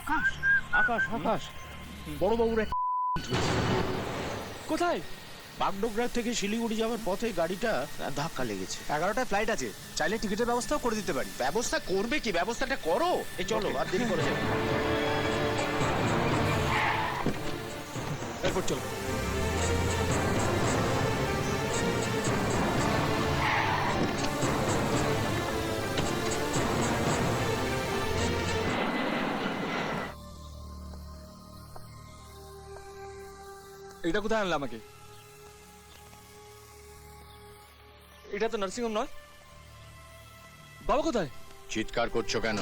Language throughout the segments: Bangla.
আকাশ আকাশ আকাশ বড়বাবুর একটা কোথায়? বাগডোগরা থেকে শিলিগুড়ি যাওয়ার পথে গাড়িটা ধাক্কা লেগেছে। 11টায় ফ্লাইট আছে, চাইলে টিকিটের ব্যবস্থাও করে দিতে পারি। ব্যবস্থা করবে কি? ব্যবস্থাটা করো। এই চলো, আর দেরি করে যাবে। এরপর চলো। এটা কোথায় আনলে আমাকে? এটা তো নার্সিংহোম নয়। বাবা কোথায়? চিৎকার করছো কেন?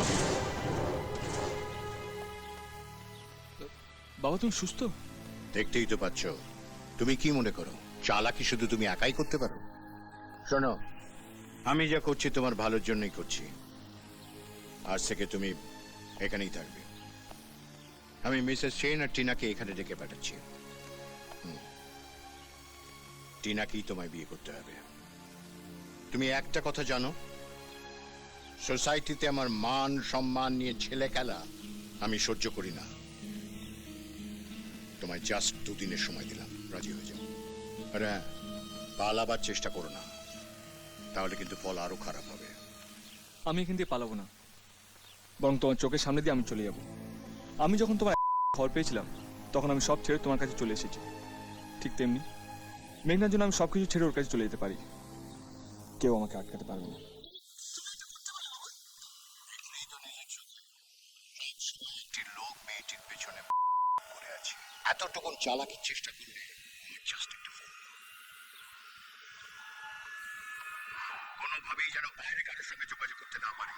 বাবা তুমি সুস্থ? দেখতেই তো পাচ্ছ। তুমি কি মনে করো চালাকি শুধু তুমি একাই করতে পারো? শোনো, আমি যা করছি তোমার ভালোর জন্যই করছি। আজ থেকে তুমি এখানেই থাকবে। আমি মিসেস সেন আর টিনাকে এখানে ডেকে পাঠাচ্ছি। টিনাকেই তোমায় বিয়ে করতে হবে। তুমি একটা কথা জানো, সোসাইটিতে আমার মান সম্মান নিয়ে ছেলে খেলা আমি সহ্য করি না। তোমায় জাস্ট 2 দিনের সময় দিলাম, রাজি হয়ে যাও। আর হ্যাঁ, পালাবার চেষ্টা করো না, তাহলে কিন্তু ফল আরো খারাপ হবে। আমি এখান দিয়ে পালাবো না, বরং তোমার চোখের সামনে দিয়ে আমি চলে যাব। আমি যখন তোমার খবর পেয়েছিলাম তখন আমি সব ছেড়ে তোমার কাছে চলে এসেছি। ঠিক তেমনি মেঘনার জন্য আমি সবকিছু ছেড়ে ওর কাছে চলে যেতে পারি। কেউ আমাকে আটকাতে পারবে না। একটি লোক মেয়েটির পেছনে পড়ে আছে, এতটুকুন চালাকির চেষ্টা করলে আমার জাস্ট একটা ফোন। কোনোভাবেই যেন বাইরে কারোর সঙ্গে যোগাযোগ করতে না পারে।